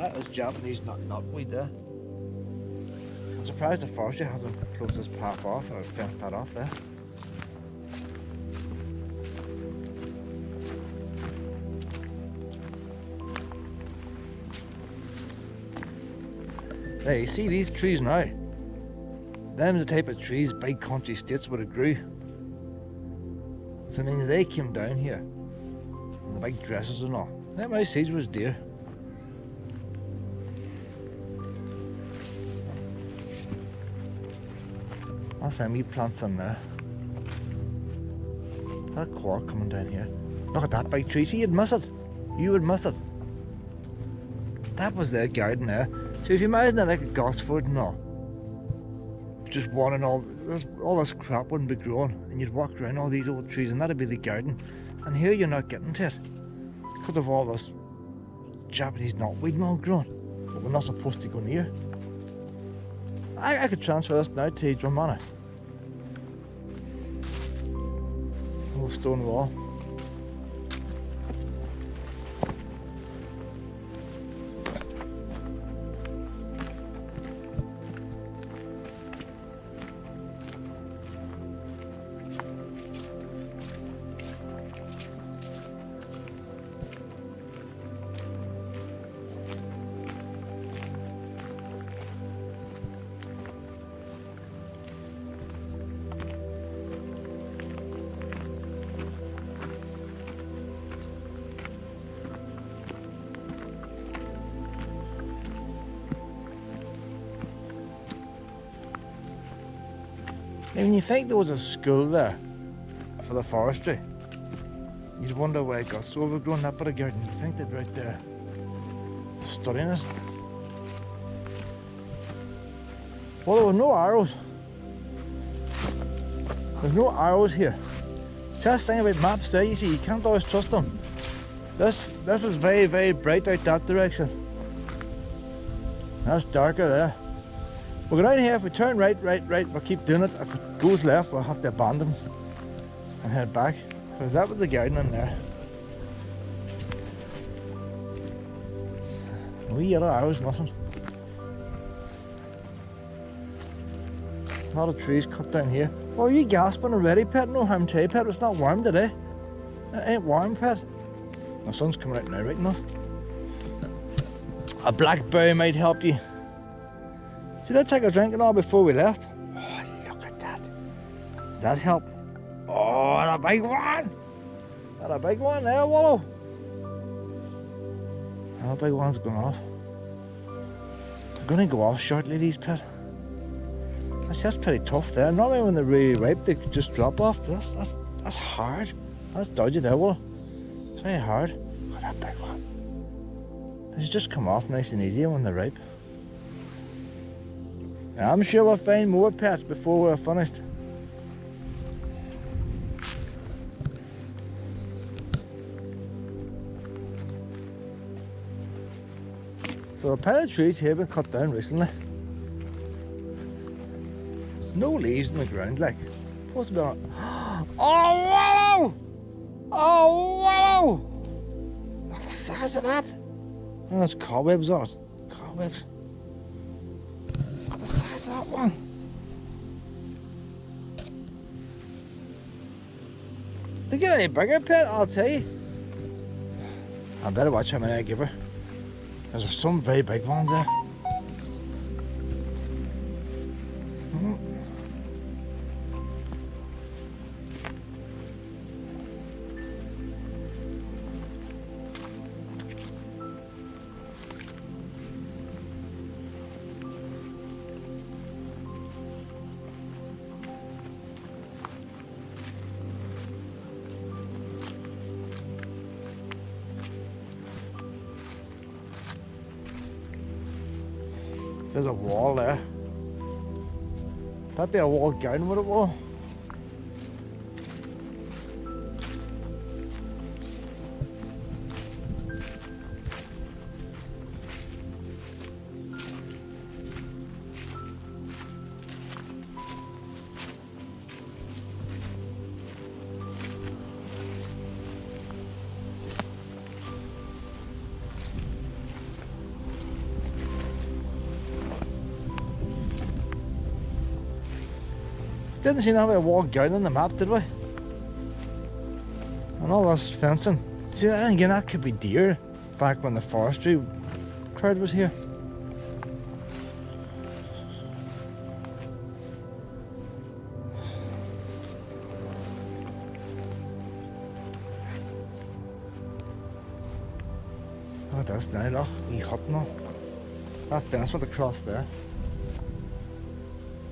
That is Japanese knotweed there. I'm surprised the forestry hasn't closed this path off or fenced that off there. Hey, you see these trees now? Them's the type of trees big country estates would have grew. So I mean, they came down here, and the big dresses and all. That my seeds was dear. That's them wee plants in there. That quark coming down here. Look at that big tree. See, you'd miss it. You would miss it. That was their garden there. So if you imagine it like a Gosford and all, just one and all this crap wouldn't be growing, and you'd walk around all these old trees, and that'd be the garden. And here you're not getting to it because of all this Japanese knotweed and all growing. But we're not supposed to go near. I could transfer this now to Drumana. A little stone wall. Now, when you think there was a school there for the forestry, you'd wonder why it got so overgrown, that bit of garden. You'd think they'd right there studying it. Well, there were no arrows. There's no arrows here. Just thing about maps there, you see, you can't always trust them. This is very, very bright out that direction. That's darker there. We'll go down here. If we turn right, we'll keep doing it. If it goes left, we'll have to abandon and head back, because that was the garden in there. Wee yellow arrows missing. A lot of trees cut down here. Oh, are you gasping already, pet? No harm to you, pet. It's not warm today. It ain't warm, pet. The sun's coming out now, right enough. A blackberry might help you. See, let's take a drink and all before we left. Oh, look at that. Did that help? Oh, and a big one. And a big one there, Wallow. And a big one's going off. They're going to go off shortly, these pet. That's pretty tough there. Normally when they're really ripe, they could just drop off. That's hard. That's dodgy there, Wallow. It's very hard. Look at that big one. They should just come off nice and easy when they're ripe. I'm sure we'll find more pets before we're finished. So a pile of trees here have been cut down recently. No leaves in the ground, like. Supposed to be on. Oh, wow! Oh, wow! Look at the size of that. Oh, there's cobwebs on it. Cobwebs. Look at the size of that one. They get any bigger, pet, I'll tell you. I better watch how many I give her. There's some very big ones there. There's a wall there. That'd be a walled garden, would it, Will? Didn't seem to have a walled garden on the map, did we? And all this fencing. See, then again, that could be deer back when the forestry crowd was here. Oh, that's now, look, wee hut now. That fence went across there.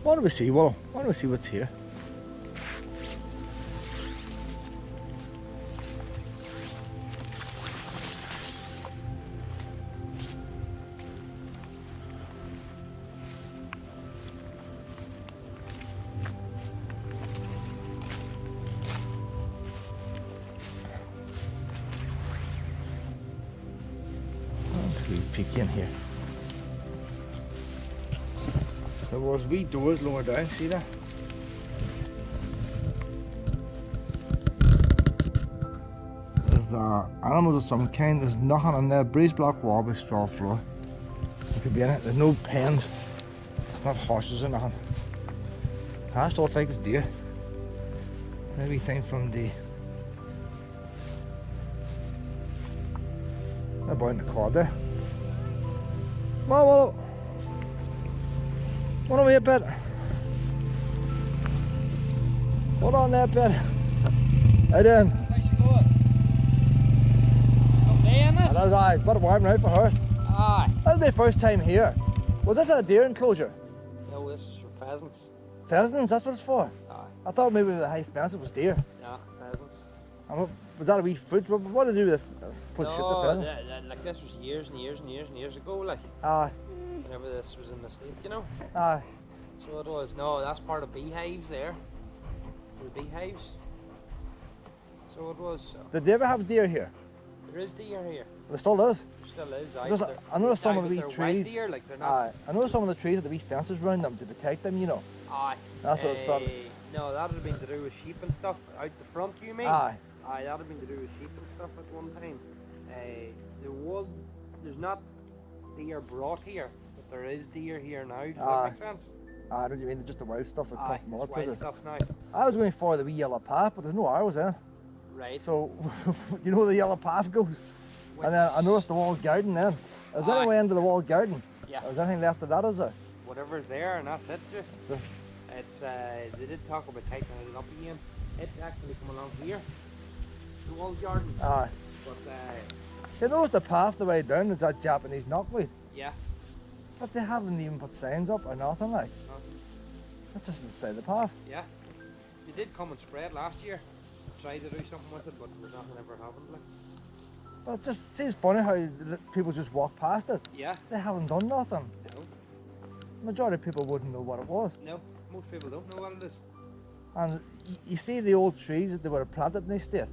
What do we see, Willow? Why do we see what's here? Peek in here. There was wee doors lower down, see that? There's animals of some kind, there's nothing on there, breeze block wall with straw floor. There could be in it, there's no pens, it's not horses or nothing. I still think it's deer. Maybe thing from the about in the car there. Well, what are we a bit? Hold on there, bit. How doing? How's she going? Someday, isn't it? That's right, it's a bit warm now for her. Aye. That's my first time here. Was this a deer enclosure? No, this is for pheasants. Pheasants, that's what it's for? Aye. I thought maybe with the high fence it was deer. No, pheasants. And was that a wee fruit? What did it do with put shit to No, pheasants? like this was years and years and years and years ago, like, Aye, whenever this was in the state, you know? aye. So it was, no, that's part of beehives there. The beehives. So it was, Did they ever have deer here? there is deer here. There still is. There still is, aye. Just, I noticed some aye, of the but wee they're trees. wild deer, like they're not. Aye, I noticed some of the trees had the wee fences around them to protect them, you know. Aye. That's what it's about. No, that would have been to do with sheep and stuff out the front, you mean? Aye. Aye, that would have been to do with sheep and stuff at one time. There's not deer brought here, but there is deer here now. Does that make sense? Aye, I know what you mean, just the wild stuff that Aye, come from it's other wild places. stuff now. I was going for the wee yellow path, but there's no arrows in. Right. So, you know where the yellow path goes? And then I noticed the walled garden then. Is there Aye. any way into the walled garden? Yeah. Is there anything left of that, is there? Whatever's there, and that's it. Just So- it's they did talk about tightening it up again. It actually come along here, the walled garden. Aye. But You notice the path the way down is that Japanese knotweed. yeah, But they haven't even put signs up or nothing like. That's just the side of the path. yeah. They did come and spray it last year. Tried to do something with it, but nothing ever happened. Like. But it just seems funny how people just walk past it. Yeah. They haven't done nothing. No. Majority of people wouldn't know what it was. No. Most people don't know what it is. And you see the old trees that they were planted in the state.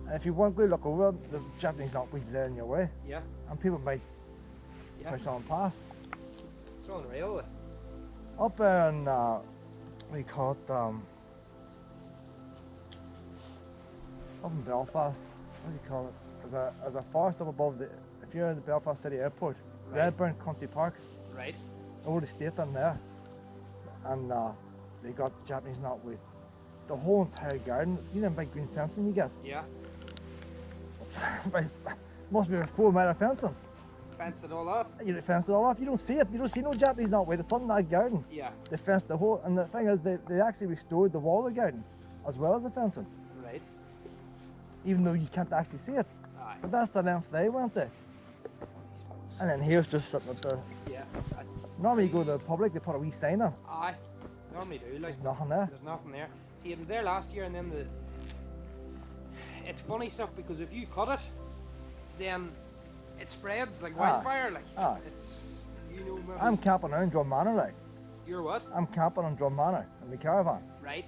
And if you weren't going to look over them, the Japanese knotweed's there in your way. Yeah. And people might Yeah. push on past. It's unreal. Like. Up there in, what do you call it, up in Belfast, what do you call it? There's a forest up above the, if you're in the Belfast City Airport, Right. Redburn Country Park, Right. over the state in there. And they got Japanese knotweed. The whole entire garden, you know, big green fencing you get. Yeah. Must be a 4 metre fencing. Fence it all off. You fence it all off. You don't see it. You don't see no Japanese knotweed. It's in that garden. Yeah. They fenced the whole. And the thing is, they actually restored the wall of the garden as well as the fencing, Right. even though you can't actually see it. Aye. But that's the length they went there. And then here's just sitting at the. Yeah. Normally you go to the public, they put a wee sign on. Aye. Normally do. Like. There's nothing there. There's nothing there. See, it was there last year, and then it's funny stuff because if you cut it, then it spreads like wildfire. Like Aye. it's you know. Maybe I'm camping around Drum Manor, like. you're what? I'm camping on Drum Manor in the caravan. Right.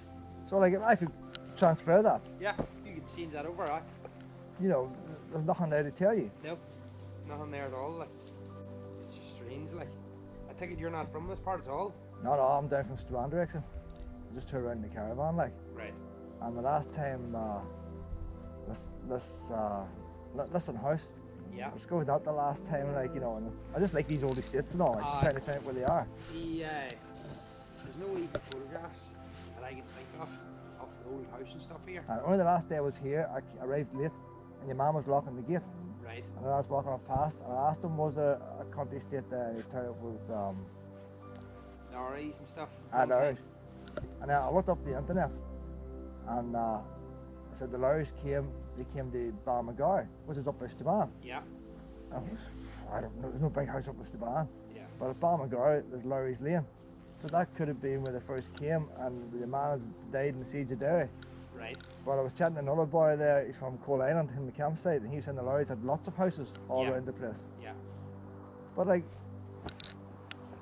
So like if I could transfer that, Yeah. You can change that over. Aye. you know, there's nothing there to tell you. No. Nothing there at all. Like it's just strange. Like I take it you're not from this part at all. Not all, I'm down from Strand direction. Just tour around the caravan, like. Right. And the last time, listen house. Yeah. Let's go with that the last time, like, you know, and I just like these old estates and all, like, Aye. trying to find out where they are. There's no even photographs that I can think of the old house and stuff here. And only the last day I was here, I arrived late, and your mum was locking the gate. Right. And I was walking up past, and I asked him, was there a country state there? And he told me it was Lorries and stuff. lorries. And I looked up the internet, and I said the lorries came to Balmagar, which is up by Staban. Yeah. I don't know, there's no big house up by Staban. Yeah. But at Balmagar, there's Lorries Lane. So that could have been where they first came, and the man had died in the siege of Derry. Right. But I was chatting to another boy there, he's from Coal Island in the campsite, and he was saying the lorries had lots of houses all Yeah. around the place. Yeah. But like,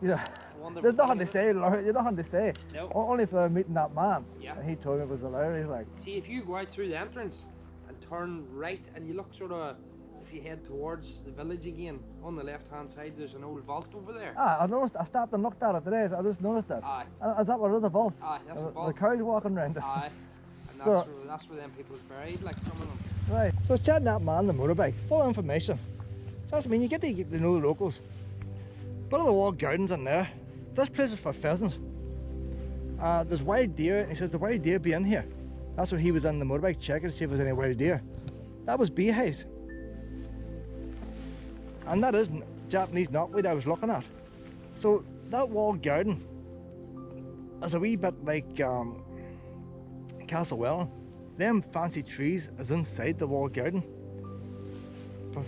you know, I wonder there's if nothing to it- say, Lord, there's nothing to say. No. Only for meeting that man. Yeah. And he told me it was the lorries, like. See, if you go out through the entrance and turn right, and you look sort of, if you head towards the village again, on the left-hand side, there's an old vault over there. I noticed, I stopped and looked at it today, so I just noticed it. Aye. Is that what it is, a vault? Aye, that's a The vault. cows walking around it. Aye. And So- that's where them people's buried, like some of them. Right, so I was chatting to that man on the motorbike, full information. So that's, I mean, you get to know the locals. But of the walled gardens in there, this place is for pheasants. There's wild deer, and he says the wild deer be in here. That's what he was on the motorbike checking to see if there's any wild deer. That was beehives. And that is Japanese knotweed I was looking at. So that walled garden is a wee bit like Castlewellan. Them fancy trees is inside the walled garden. But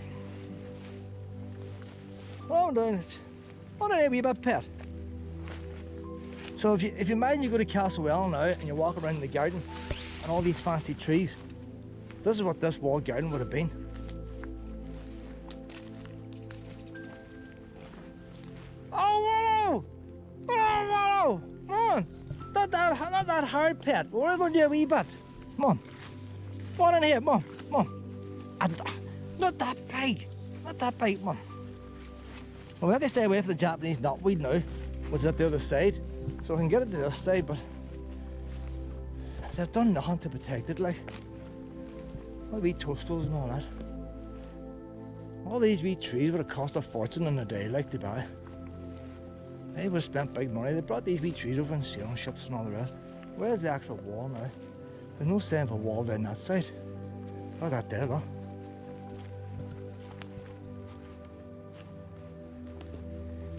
what I'm doing is, what a wee bit pet. So if you imagine you go to Castlewellan now and you walk around the garden and all these fancy trees, this is what this walled garden would have been. Oh, Wallow! Oh, Wallow! Come on! Not that hard, pet. We're going to do a wee bit. Come on. Come on in here, come on. Come on. Not that big. Not that big, come on. Well, we have to stay away from the Japanese knotweed now, which is at the other side. So we can get it to this side, but they've done nothing to protect it, like. All the wee toastals and all that. All these wee trees would have cost a fortune in a day, like, to buy. They would have spent big money. They brought these wee trees over in sailing ships and all the rest. Where's the actual wall now? There's no sign of a wall down that side. Look at that there, look.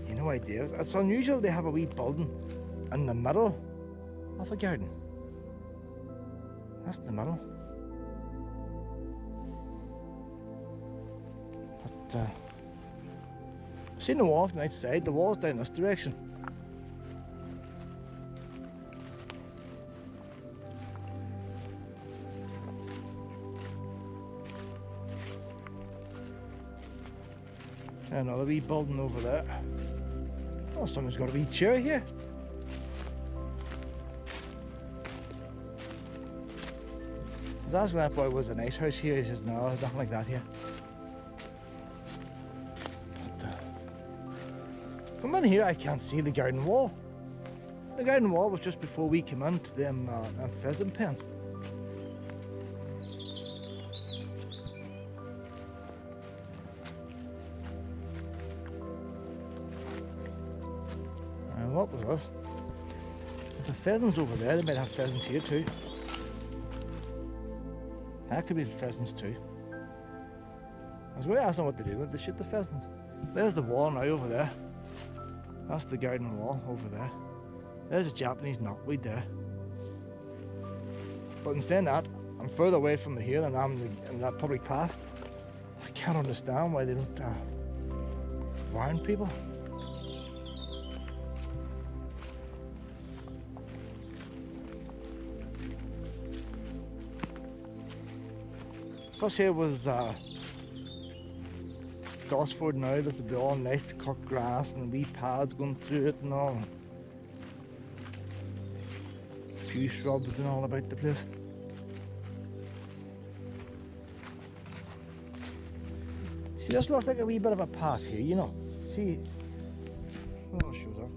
You no idea. It's unusual they have a wee building in the middle of a garden. That's in the middle. But I've seen the wall from outside. The wall's down this direction. Another wee building over there. Oh, someone's got a wee chair here. I was asking that boy, was a nice house here? He says, no, there's nothing like that here. But from in here, I can't see the garden wall. The garden wall was just before we came into them pheasant pen. And what was this? If the pheasants over there, they might have pheasants here too. That could be pheasants too. I was going to ask them what to do when they shoot the pheasants. There's the wall now over there. That's the garden wall over there. There's a Japanese knotweed there. But in saying that, I'm further away from here than I'm in that public path. I can't understand why they don't warn people. Plus here was Gosford now, there'll be all nice cut grass and wee paths going through it and all. A few shrubs and all about the place. See, this looks like a wee bit of a path here, you know. See, oh, shows up.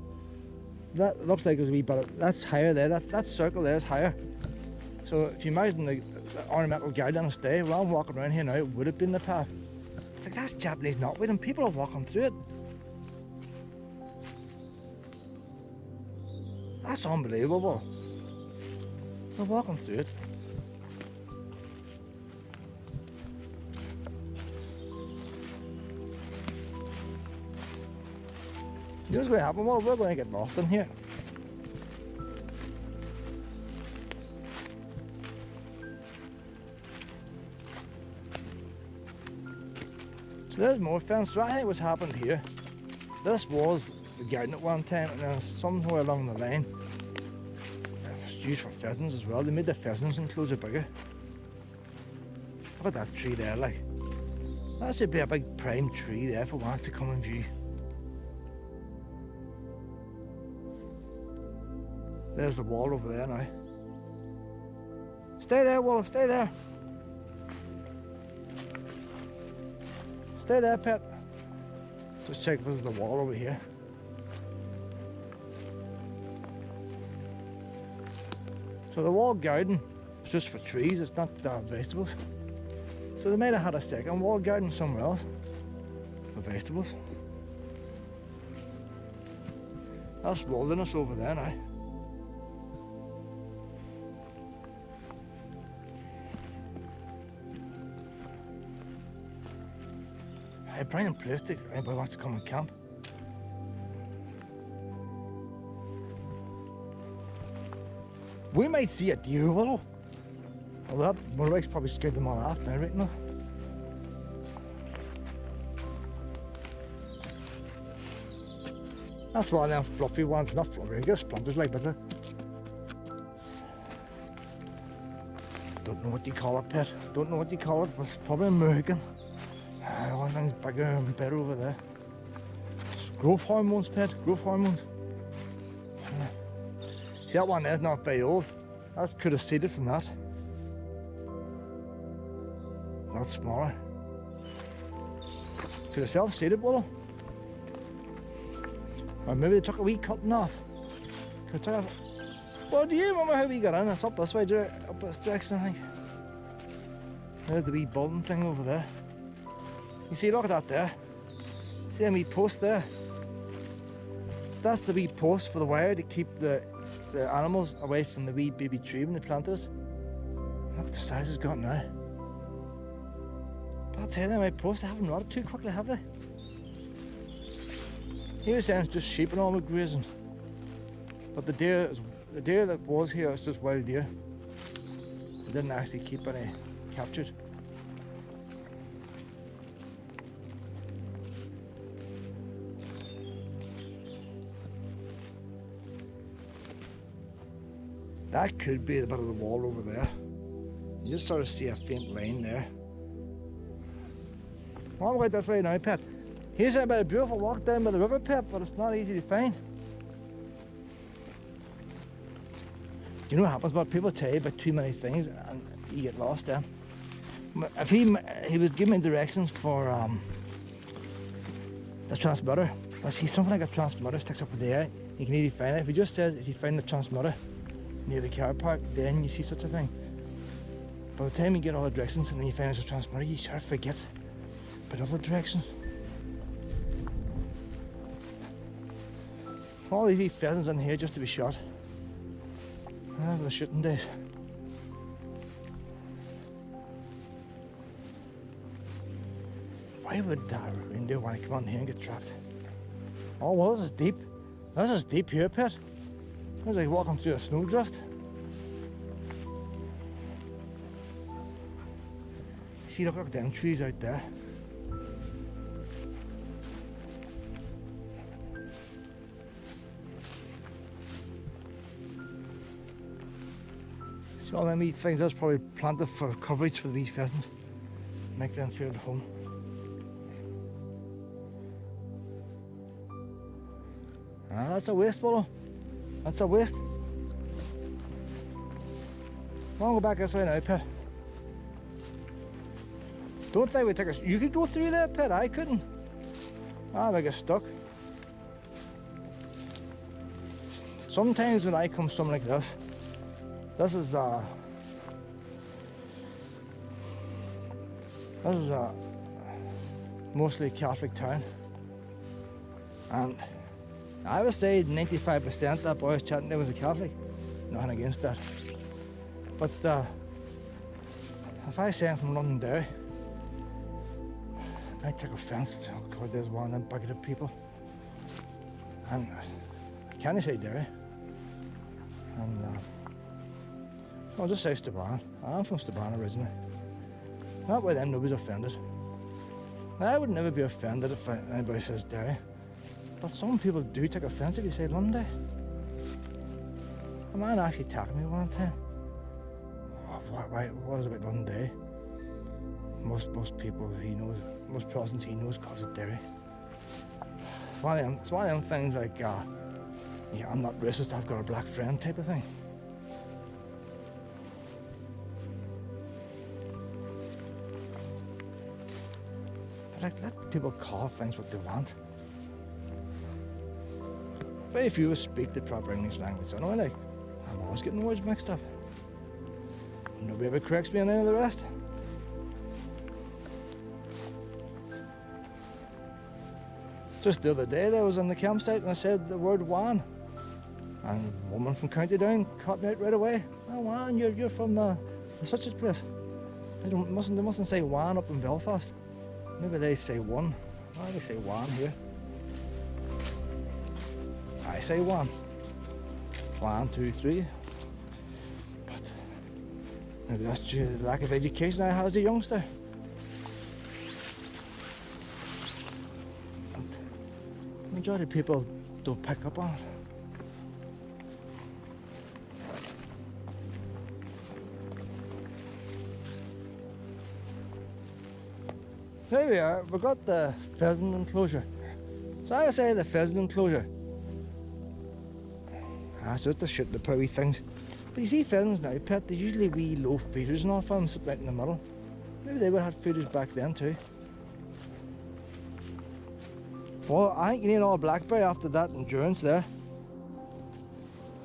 That looks like there's a wee bit of, that's higher there, that circle there is higher. So if you imagine the ornamental garden on a stay, well, I'm walking around here now, it would have been the path. Like, that's Japanese knotweed and people are walking through it. That's unbelievable. We're walking through it. You know what's going to happen? Well, we're going to get lost in here. So there's more fence. So I think what's happened here, this was the garden at one time, and then somewhere along the line, it was used for pheasants as well. They made the pheasants enclosure bigger. Look at that tree there, like. That should be a big prime tree there for one to come in view. There's the wall over there now. Stay there, Wolf, stay there. Stay there, pet. Just check if this is the wall over here. So the walled garden is just for trees, it's not vegetables. So they might have had a second walled garden somewhere else for vegetables. That's wilderness over there now. Hey, bring in plastic. Anybody wants to come and camp? We might see a deer, Willow. Well, that motorbike's probably scared them all off now, right now. That's one of them fluffy ones, not fluffy, I guess splinters like, but don't know what you call it, pet. Don't know what you call it, but it's probably American. One thing's bigger and better over there. It's growth hormones, pet, growth hormones. See, that one there's not very old. I could have seeded from that. A lot smaller. Could have self-seeded, Willow. Or maybe they took a wee cutting off. Could have took well, do you remember how we got in? It's up this way, up this direction, I think. There's the wee bulbing thing over there. You see, look at that there. See them wee post there? That's the wee post for the wire to keep the animals away from the wee baby tree when they planted it. Look at the size it's got now. But I'll tell you, them wee posts, they haven't rotted too quickly, have they? He was saying it's just sheep and all the grazing. But the deer that was here is just wild deer. They didn't actually keep any captured. That could be a bit of the wall over there. You just sort of see a faint line there. Well, wait this way now, pet. Here's about a beautiful walk down by the river, pet, but it's not easy to find. You know what happens? What people tell you about too many things and you get lost there. If he was giving me directions for the transmitter. Let's see, something like a transmitter sticks up in the air. You can easily find it. If he just says if you find the transmitter near the car park, then you see such a thing. By the time you get all the directions and then you find it's a transmitter, you sort of forget about other directions. All these wee pheasants in here just to be shot. The shooting days. Why would a reindeer want to come on here and get trapped? Oh well, this is deep. This is deep here, pet. It's like walking through a snowdrift. See, look at them trees out there. See all them wee things that's probably planted for coverage for the wee pheasants. Make them feel at home. Ah, that's a waste, Willow. That's a waste. I'll go back this way now, pet. Don't think we take a... You could go through there, pet. I couldn't. I get stuck. Sometimes when I come somewhere like this, this is mostly a Catholic town, and I would say 95% that boy was chatting there was a Catholic. Nothing against that. But if I say I'm from Londonderry, I take offence. Oh God, there's one of them bigoted people. And I can't say Derry. And I'll just say Staban. I'm from Staban originally. That way then nobody's offended. I would never be offended if anybody says Derry. But some people do take offence if you say Londonderry. A man actually attacked me one time. What is it about Londonderry? Most people he knows, most Protestants he knows calls it Derry. It's one of them things like, yeah, I'm not racist, I've got a black friend type of thing. But like, let people call things what they want. Very few speak the proper English language, anyway, like, I'm always getting words mixed up. Nobody ever corrects me on any of the rest. Just the other day, I was on the campsite and I said the word wan. And a woman from County Down caught me out right away. Oh, wan, you're from such a place. They mustn't say wan up in Belfast. Maybe they say one. Why do they say wan here? I say wan. 1, 2, 3. But maybe that's due to the lack of education I had as a youngster. The majority of people don't pick up on it. So here we are, we've got the pheasant enclosure. So I say the pheasant enclosure. So it's to shoot the poor wee things. But you see pheasants now, Pet, they're usually wee low feeders and all for them sitting right in the middle. Maybe they would have had feeders back then too. Well, I think you need all blackberry after that endurance there.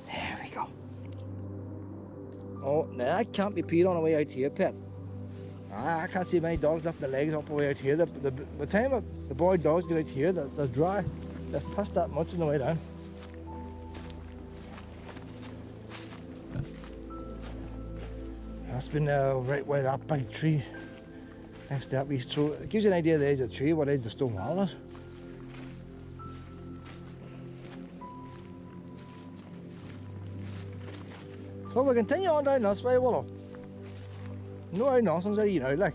There we go. Oh, now that can't be peed on the way out here, Pet. I can't see many dogs left their legs up the way out here. The time the boy dogs get out here, they're dry. They've pissed that much on the way down. That's been right where that big tree next to that wee stone. It gives you an idea of the age of the tree, what age the stone wall is. So we'll continue on down this way, Willow. No nonsense are you now, like.